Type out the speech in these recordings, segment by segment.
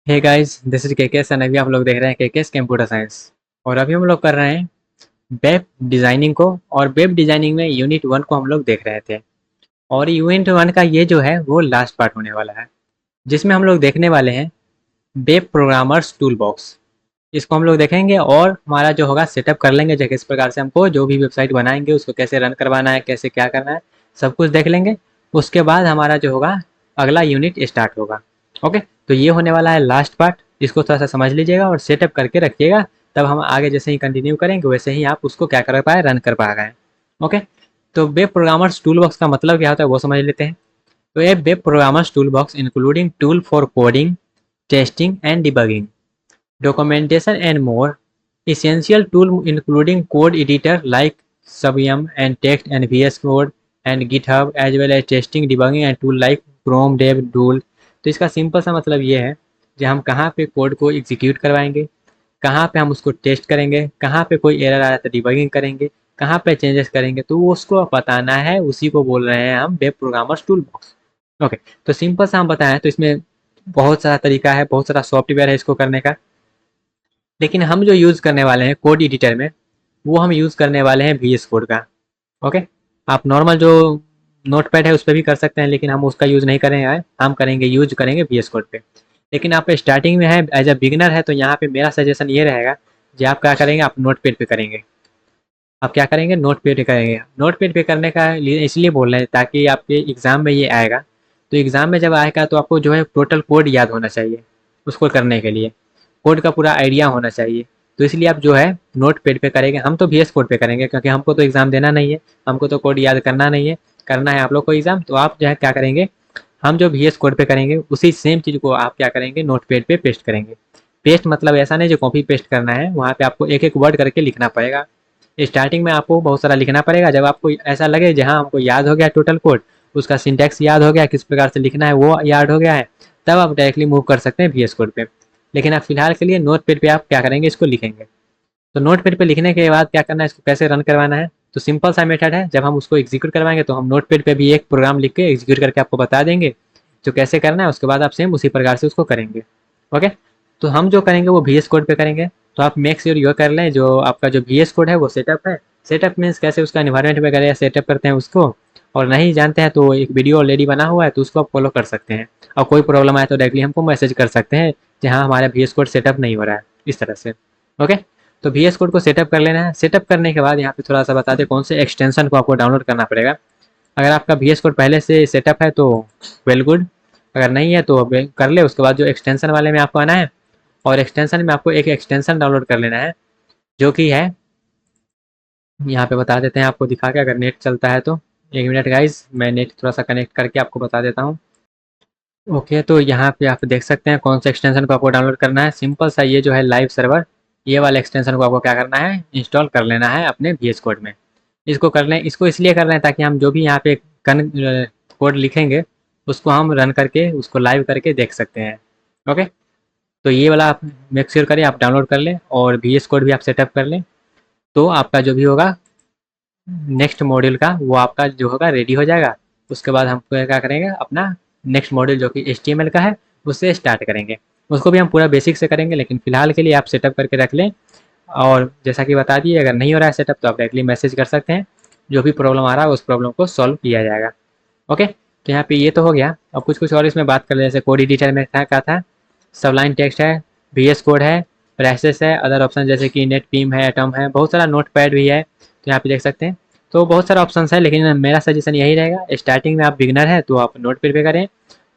Hey guys, this is KKS and अभी आप लोग देख रहे हैं केकेएस कंप्यूटर साइंस। और अभी हम लोग कर रहे हैं वेब डिज़ाइनिंग को। और वेब डिज़ाइनिंग में यूनिट 1 को हम लोग देख रहे थे। और यूनिट 1 का ये जो है वो लास्ट पार्ट होने वाला है, जिसमें हम लोग देखने वाले हैं वेब प्रोग्रामर्स टूल बॉक्स। इसको हम लोग देखेंगे और हमारा जो होगा सेटअप कर लेंगे, जो किस प्रकार से हमको जो भी वेबसाइट बनाएंगे उसको कैसे रन करवाना है, कैसे क्या करना है, सब कुछ देख लेंगे। उसके बाद हमारा जो होगा अगला यूनिट स्टार्ट होगा। ओके, तो ये होने वाला है लास्ट पार्ट। इसको थोड़ा सा समझ लीजिएगा और सेटअप करके रखिएगा, तब हम आगे जैसे ही कंटिन्यू करेंगे वैसे ही आप उसको क्या कर पाए, रन कर पा गए। ओके, तो वेब प्रोग्रामर्स टूल बॉक्स का मतलब क्या होता है वो समझ लेते हैं। तो ये web programmers tool box including tool for coding, testing and debugging, documentation and more. Essential tool including code editor like Sublime and text and VS Code and GitHub, as well as testing, debugging and tool like Chrome Dev Tool। तो इसका simple सा मतलब ये है कि हम कहाँ पे कोड को एग्जीक्यूट करवाएंगे, कहाँ पे हम उसको टेस्ट करेंगे, कहाँ पे कोई एरर आ रहा है तो डिबगिंग करेंगे, कहाँ पे चेंजेस करेंगे, तो वो उसको बताना है। उसी को बोल रहे हैं हम web programmers tool box. Okay, तो सिंपल सा हम बताएं तो इसमें बहुत सारा तरीका है, बहुत सारा सॉफ्टवेयर है इसको करने का। लेकिन हम जो यूज़ करने वाले हैं कोड एडिटर में, वो हम यूज़ करने वाले हैं वी एस कोड का। ओके, आप नॉर्मल जो नोटपैड है उस पर भी कर सकते हैं, लेकिन हम उसका यूज़ नहीं करेंगे, हम करेंगे यूज करेंगे वी एस कोड पे। लेकिन आप स्टार्टिंग में है, एज अ बिगिनर है, तो यहाँ पे मेरा सजेशन ये रहेगा कि आप क्या करेंगे, आप नोटपैड पे करेंगे। आप क्या करेंगे, नोटपैड पे करेंगे। नोटपैड पे करने का इसलिए बोल रहे हैं ताकि आपके एग्ज़ाम में ये आएगा। तो एग्ज़ाम में जब आएगा तो आपको जो है टोटल कोड याद होना चाहिए उसको करने के लिए, कोड का पूरा आइडिया होना चाहिए। तो इसलिए आप जो है नोट पैड पे करेंगे, हम तो वी एस कोड पे करेंगे क्योंकि हमको तो एग्ज़ाम देना नहीं है, हमको तो कोड याद करना नहीं है, करना है आप लोग को एग्ज़ाम। तो आप जो है क्या करेंगे, हम जो वी एस कोड पे करेंगे उसी सेम चीज़ को आप क्या करेंगे, नोट पैड पे पेस्ट करेंगे। पेस्ट मतलब ऐसा नहीं जो कॉपी पेस्ट करना है, वहाँ पे आपको एक एक वर्ड करके लिखना पड़ेगा। स्टार्टिंग में आपको बहुत सारा लिखना पड़ेगा, जब आपको ऐसा लगे जहाँ हमको याद हो गया टोटल कोड, उसका सिंटैक्स याद हो गया, किस प्रकार से लिखना है वो याद हो गया है, तब आप डायरेक्टली मूव कर सकते हैं वी एस कोड पे। लेकिन आप फिलहाल के लिए नोट पैड पे आप क्या करेंगे, इसको लिखेंगे। तो नोट पैड पे लिखने के बाद क्या करना है, इसको कैसे रन करवाना है, तो सिंपल सा मेथड है। जब हम उसको एग्जीक्यूट करवाएंगे तो हम नोट पैड पे भी एक प्रोग्राम लिख के एग्जीक्यूट करके आपको बता देंगे जो कैसे करना है। उसके बाद आप सेम उसी प्रकार से उसको करेंगे। ओके, तो हम जो करेंगे वो वी एस कोड पे करेंगे। तो आप मेक श्योर ये कर लें जो आपका जो वी एस कोड है वो सेटअप है। सेटअप मीन्स कैसे उसका एनवायरनमेंट वगैरह सेटअप करते हैं उसको। और नहीं जानते हैं तो एक वीडियो ऑलरेडी बना हुआ है, तो उसको आप फॉलो कर सकते हैं। और कोई प्रॉब्लम आए तो डायरेक्टली हमको मैसेज कर सकते हैं जहाँ हमारा वी एस कोड सेटअप नहीं हो रहा है, इस तरह से। ओके, तो वी एस कोड को सेटअप कर लेना है। सेटअप करने के बाद यहाँ पे थोड़ा सा बता दें कौन से एक्सटेंशन को आपको डाउनलोड करना पड़ेगा। अगर आपका वी एस कोड पहले से सेटअप है तो वेल गुड, अगर नहीं है तो कर ले। उसके बाद जो एक्सटेंशन वाले में आपको आना है, और एक्सटेंशन में आपको एक एक्सटेंशन डाउनलोड कर लेना है जो कि है, यहाँ पे बता देते हैं आपको दिखा के, अगर नेट चलता है तो। एक मिनट गाइज, मैं नेट थोड़ा सा कनेक्ट करके आपको बता देता हूँ। ओके, तो यहाँ पे आप देख सकते हैं कौन सा एक्सटेंशन को आपको डाउनलोड करना है। सिंपल सा ये जो है लाइव सर्वर, ये वाला एक्सटेंशन को आपको क्या करना है, इंस्टॉल कर लेना है अपने वी एस कोड में। इसको कर लें, इसको इसलिए कर रहे हैं ताकि हम जो भी यहाँ पे कोड लिखेंगे उसको हम रन करके उसको लाइव करके देख सकते हैं। ओके, तो ये वाला आप मेक श्योर करें, आप डाउनलोड कर लें और वी एस कोड भी आप सेटअप कर लें। तो आपका जो भी होगा नेक्स्ट मॉड्यूल का, वो आपका जो होगा रेडी हो जाएगा। उसके बाद हम क्या करेंगे, अपना नेक्स्ट मॉड्यूल जो कि HTML का है उससे स्टार्ट करेंगे। उसको भी हम पूरा बेसिक से करेंगे, लेकिन फिलहाल के लिए आप सेटअप करके रख लें। और जैसा कि बता दिए, अगर नहीं हो रहा है सेटअप तो आप डायरेक्टली मैसेज कर सकते हैं, जो भी प्रॉब्लम आ रहा है उस प्रॉब्लम को सॉल्व किया जाएगा। ओके, तो यहाँ पे ये तो हो गया। अब कुछ कुछ और इसमें बात कर ले, जैसे कोड एडिटर में क्या था, सबलाइन टेक्स्ट है, वी एस कोड है, रेसेस है, अदर ऑप्शन जैसे कि नेट बीम है, एटम है, बहुत सारा नोट पैड भी है, तो यहाँ पे देख सकते हैं। तो बहुत सारा ऑप्शन है, लेकिन मेरा सजेशन यही रहेगा, स्टार्टिंग में आप बिगनर है तो आप नोट पैड पे करें।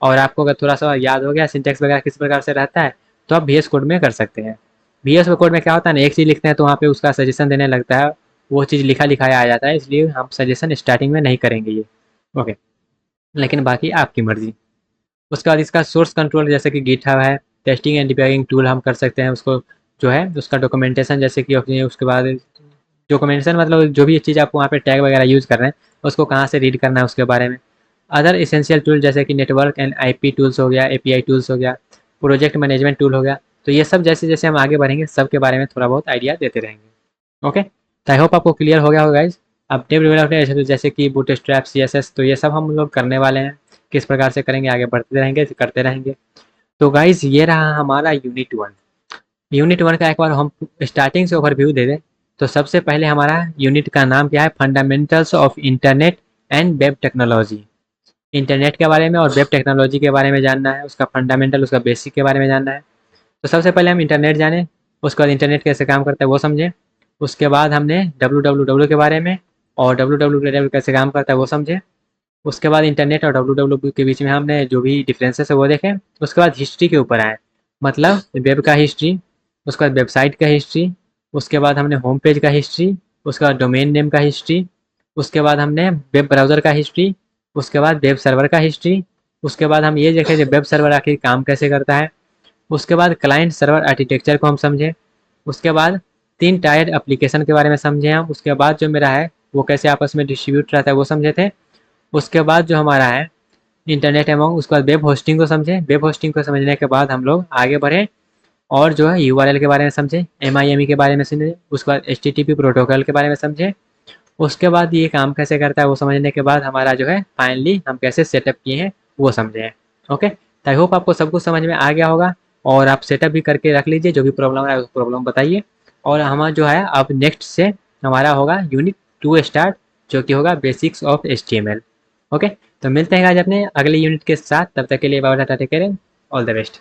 और आपको अगर थोड़ा सा याद हो गया सिंटेक्स वगैरह किस प्रकार से रहता है, तो आप वी एस कोड में कर सकते हैं। वी एस कोड में क्या होता है ना, एक चीज़ लिखते हैं तो वहाँ पे उसका सजेशन देने लगता है, वो चीज़ लिखा लिखाया आ जाता है, इसलिए हम सजेशन स्टार्टिंग में नहीं करेंगे ये। ओके, लेकिन बाकी आपकी मर्जी। उसके बाद इसका सोर्स कंट्रोल जैसे कि गिटहब है, टेस्टिंग एंड डिबगिंग टूल हम कर सकते हैं उसको, जो है उसका डॉक्यूमेंटेशन जैसे कि अपनी, उसके बाद डॉक्यूमेंटेशन मतलब जो भी चीज़ आप वहाँ पे टैग वगैरह यूज़ कर रहे हैं उसको कहाँ से रीड करना है उसके बारे में। अदर इसेंशियल टूल जैसे कि नेटवर्क एंड आईपी टूल्स हो गया, एपीआई टूल्स हो गया, प्रोजेक्ट मैनेजमेंट टूल हो गया। तो ये सब जैसे जैसे हम आगे बढ़ेंगे सब के बारे में थोड़ा बहुत आइडिया देते रहेंगे। ओके, तो आई होप आपको क्लियर हो गया होगा गाइज। अब वेब डेवलपमेंट जैसे कि बूटस्ट्रैप, सीएसएस, तो ये सब हम लोग करने वाले हैं। किस प्रकार से करेंगे, आगे बढ़ते रहेंगे, करते रहेंगे। तो गाइज ये रहा हमारा यूनिट 1। यूनिट 1 का एक बार हम स्टार्टिंग से ओवरव्यू दे दें तो सबसे पहले हमारा यूनिट का नाम क्या है, fundamentals of internet and web technology. Internet के बारे में और वेब टेक्नोलॉजी के बारे में जानना है, उसका फंडामेंटल, उसका बेसिक के बारे में जानना है। तो सबसे पहले हम इंटरनेट जाने, उसके बाद इंटरनेट कैसे काम करता है वो समझें। उसके बाद हमने डब्ल्यू के बारे में और डब्ल्यू कैसे काम करता है वो समझे। उसके बाद इंटरनेट और डब्ल्यू के बीच में हमने जो भी डिफरेंसेस है वो देखें। उसके बाद हिस्ट्री के ऊपर आए, मतलब वेब का हिस्ट्री, उसके बाद वेबसाइट का हिस्ट्री, उसके बाद हमने होम पेज का हिस्ट्री, उसके बाद डोमेन नेम का हिस्ट्री, उसके बाद हमने वेब ब्राउज़र का हिस्ट्री, उसके बाद वेब सर्वर का हिस्ट्री, उसके बाद हम ये देखें कि वेब सर्वर आखिर काम कैसे करता है। उसके बाद क्लाइंट सर्वर आर्किटेक्चर को हम समझें। उसके बाद 3 टायर एप्लीकेशन के बारे में समझे हम। उसके बाद जो मेरा है वो कैसे आपस में डिस्ट्रीब्यूट रहता है वो समझे थे। उसके बाद जो हमारा है इंटरनेट एमंग, उसके बाद वेब होस्टिंग को समझे। वेब होस्टिंग को समझने के बाद हम लोग आगे बढ़े और जो है यूआरएल के बारे में समझे, एमआईएमई के बारे में समझे, उसके बाद एचटीटीपी प्रोटोकॉल के बारे में समझे। उसके बाद ये काम कैसे करता है वो समझने के बाद हमारा जो है फाइनली हम कैसे सेटअप किए हैं वो समझे हैं। ओके, तो आई होप आपको सब कुछ समझ में आ गया होगा और आप सेटअप भी करके रख लीजिए। जो भी प्रॉब्लम है उस प्रॉब्लम बताइए और हमारा जो है अब नेक्स्ट से हमारा होगा यूनिट 2 स्टार्ट, जो कि होगा बेसिक्स ऑफ एचटीएमएल। ओके, तो मिलते हैं आज अपने अगले यूनिट के साथ। तब तक के लिए bye bye, tata, take care, all the best.